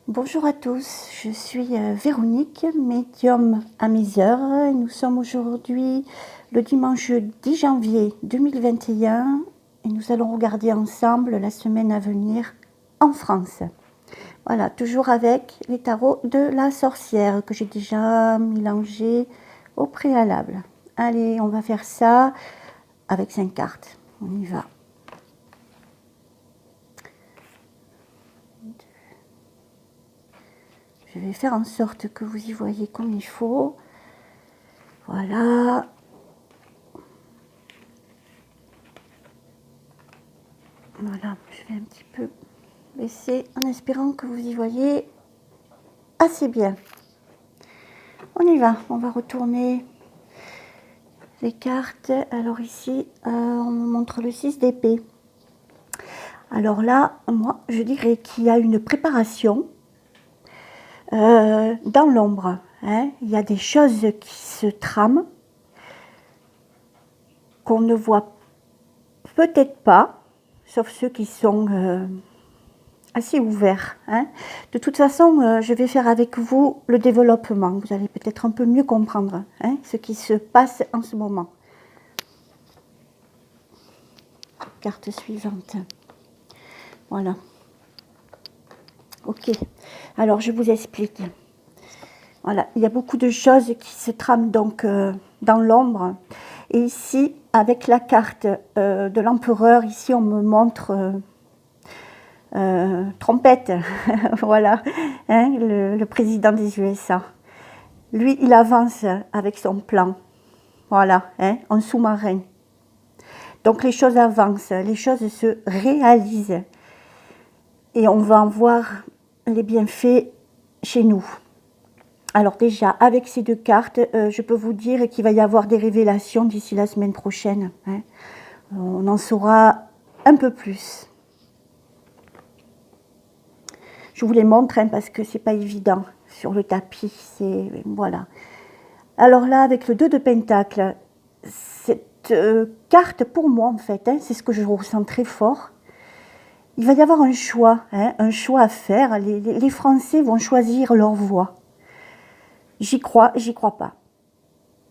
Bonjour à tous, je suis Véronique, médium à mes heures. Nous sommes aujourd'hui le dimanche 10 janvier 2021 et nous allons regarder ensemble la semaine à venir en France. Voilà, toujours avec les tarots de la sorcière que j'ai déjà mélangé au préalable. Allez, on va faire ça avec 5 cartes. On y va. Je vais faire en sorte que vous y voyez comme il faut. Voilà. Voilà, je vais un petit peu baisser en espérant que vous y voyez assez bien. On y va, on va retourner les cartes. Alors ici, on me montre le 6 d'épée. Alors là, moi, je dirais qu'il y a une préparation dans l'ombre. Hein. Il y a des choses qui se trament, qu'on ne voit peut-être pas, sauf ceux qui sont assez ouverts. Hein. De toute façon, je vais faire avec vous le développement. Vous allez peut-être un peu mieux comprendre ce qui se passe en ce moment. Carte suivante. Voilà. Ok. Alors, je vous explique. Voilà. Il y a beaucoup de choses qui se trament donc dans l'ombre. Et ici, avec la carte de l'empereur, ici, on me montre... trompette, voilà, hein, le président des USA. Lui, il avance avec son plan, voilà, hein, en sous-marin. Donc les choses avancent, les choses se réalisent. Et on va en voir les bienfaits chez nous. Alors déjà, avec ces deux cartes, je peux vous dire qu'il va y avoir des révélations d'ici la semaine prochaine. Hein. On en saura un peu plus. Je vous les montre parce que c'est pas évident sur le tapis. Voilà. Alors là, avec le 2 de Pentacle, cette carte pour moi en fait, c'est ce que je ressens très fort. Il va y avoir un choix à faire. Les Français vont choisir leur voie. J'y crois pas.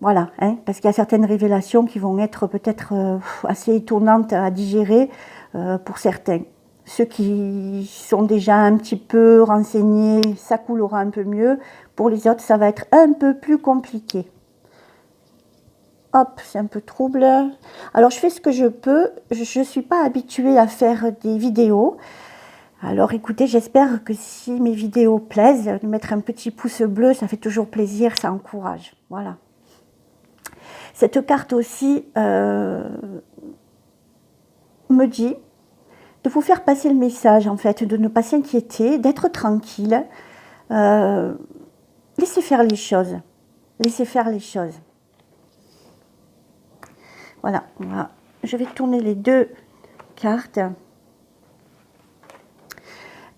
Voilà, parce qu'il y a certaines révélations qui vont être peut-être assez étonnantes à digérer pour certains. Ceux qui sont déjà un petit peu renseignés, ça coulera un peu mieux. Pour les autres, ça va être un peu plus compliqué. Hop, c'est un peu trouble. Alors, je fais ce que je peux. Je ne suis pas habituée à faire des vidéos. Alors, écoutez, j'espère que si mes vidéos plaisent, de mettre un petit pouce bleu, ça fait toujours plaisir, ça encourage. Voilà. Cette carte aussi me dit de vous faire passer le message, en fait, de ne pas s'inquiéter, d'être tranquille. Laissez faire les choses. Laissez faire les choses. Voilà, je vais tourner les deux cartes.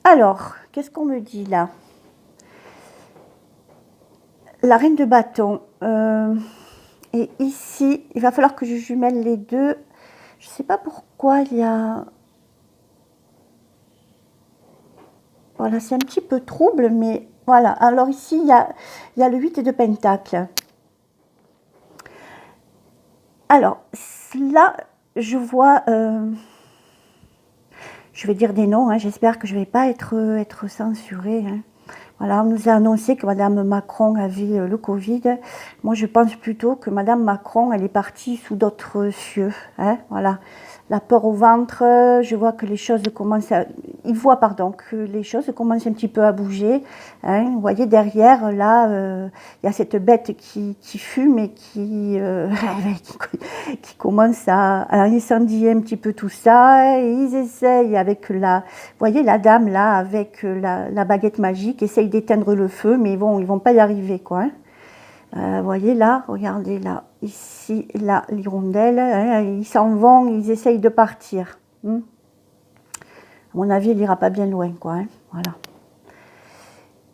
Alors, qu'est-ce qu'on me dit là? La reine de bâton. Et ici, il va falloir que je jumelle les deux. Je ne sais pas pourquoi il y a... Voilà, c'est un petit peu trouble, mais voilà. Alors ici, il y a le 8 de Pentacle. Alors, là, je vois... je vais dire des noms, j'espère que je ne vais pas être censurée. Voilà, on nous a annoncé que Madame Macron avait le Covid. Moi, je pense plutôt que Madame Macron, elle est partie sous d'autres cieux. Voilà, la peur au ventre. Je vois que les choses commencent à... Il voit, pardon, que les choses commencent un petit peu à bouger. Vous voyez, derrière, là, il y a cette bête qui fume et qui commence à incendier un petit peu tout ça. Et ils essayent avec la... Vous voyez, la dame, là, avec la baguette magique, essaye d'éteindre le feu, mais ils vont pas y arriver, quoi. Vous voyez, là, regardez, là, ici, là, l'hirondelle, ils s'en vont, ils essayent de partir. À mon avis, il n'ira pas bien loin, quoi. Voilà.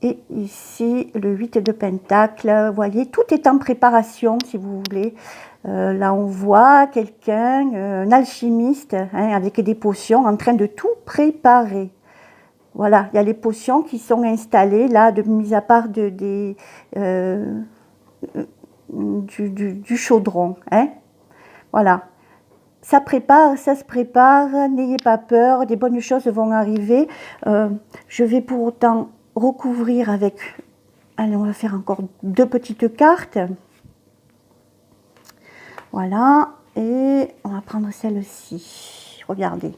Et ici, le 8 de Pentacle, vous voyez, tout est en préparation, si vous voulez. Là, on voit quelqu'un, un alchimiste, avec des potions, en train de tout préparer. Voilà, il y a les potions qui sont installées là, mis à part du chaudron. Hein. Voilà. Ça se prépare, n'ayez pas peur, des bonnes choses vont arriver. Je vais pour autant recouvrir avec... Allez, on va faire encore 2 petites cartes. Voilà, et on va prendre celle-ci. Regardez.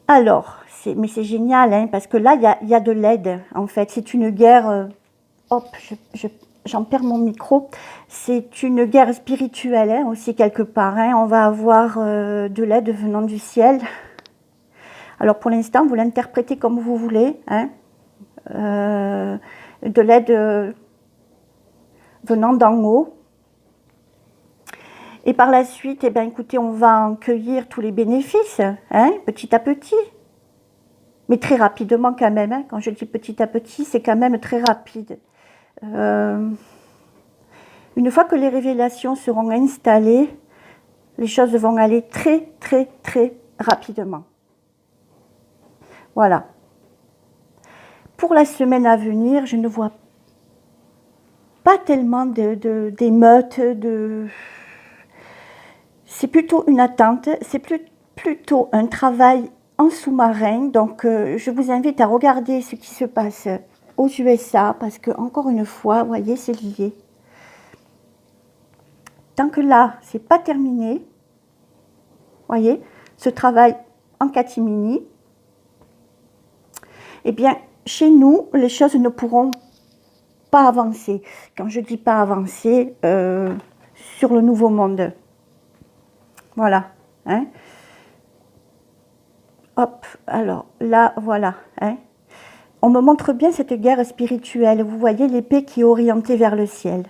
Alors, mais c'est génial, hein, parce que là, il y a de l'aide, en fait. C'est une guerre... hop, j'en perds mon micro. C'est une guerre spirituelle, hein, aussi, quelque part. Hein. On va avoir de l'aide venant du ciel. Alors, pour l'instant, vous l'interprétez comme vous voulez. Hein. De l'aide venant d'en haut. Et par la suite, eh bien, écoutez, on va en cueillir tous les bénéfices, hein, petit à petit. Mais très rapidement quand même. Hein. Quand je dis petit à petit, c'est quand même très rapide. Une fois que les révélations seront installées, les choses vont aller très, très, très rapidement. Voilà. Pour la semaine à venir, je ne vois pas tellement d'émeutes, c'est plutôt une attente, c'est plutôt un travail en sous-marin. Donc, je vous invite à regarder ce qui se passe aux USA, parce que, encore une fois, vous voyez, c'est lié. Tant que là, c'est pas terminé, voyez, ce travail en catimini, eh bien, chez nous, les choses ne pourront pas avancer. Quand je dis pas avancer, sur le nouveau monde. Voilà. Hein. Hop, alors là, voilà. Hein. On me montre bien cette guerre spirituelle. Vous voyez l'épée qui est orientée vers le ciel.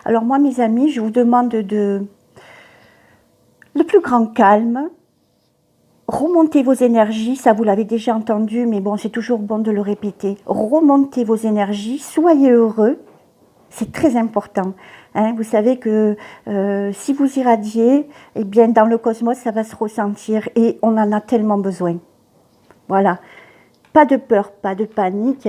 Alors moi, mes amis, je vous demande le plus grand calme. Remontez vos énergies, ça vous l'avez déjà entendu, mais bon, c'est toujours bon de le répéter. Remontez vos énergies, soyez heureux, c'est très important. Hein. Vous savez que si vous irradiez, eh bien, dans le cosmos, ça va se ressentir et on en a tellement besoin. Voilà. Pas de peur, pas de panique.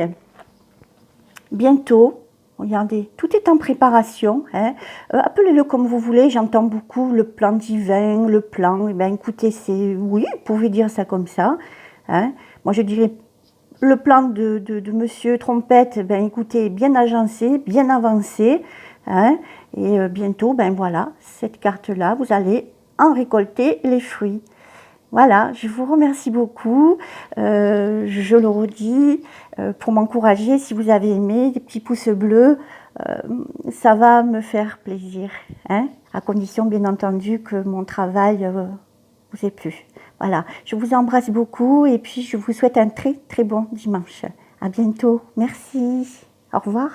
Bientôt, regardez, tout est en préparation. Hein. Appelez-le comme vous voulez, j'entends beaucoup le plan divin, le plan. Eh bien, écoutez, c'est oui, vous pouvez dire ça comme ça. Hein. Moi, je dirais le plan de Monsieur Trompette, ben, écoutez, bien agencé, bien avancé. Hein. Et bientôt, ben voilà, cette carte-là, vous allez en récolter les fruits. Voilà, je vous remercie beaucoup, je le redis, pour m'encourager, si vous avez aimé, des petits pouces bleus, ça va me faire plaisir, hein, à condition bien entendu que mon travail vous ait plu. Voilà, je vous embrasse beaucoup et puis je vous souhaite un très très bon dimanche. À bientôt, merci, au revoir.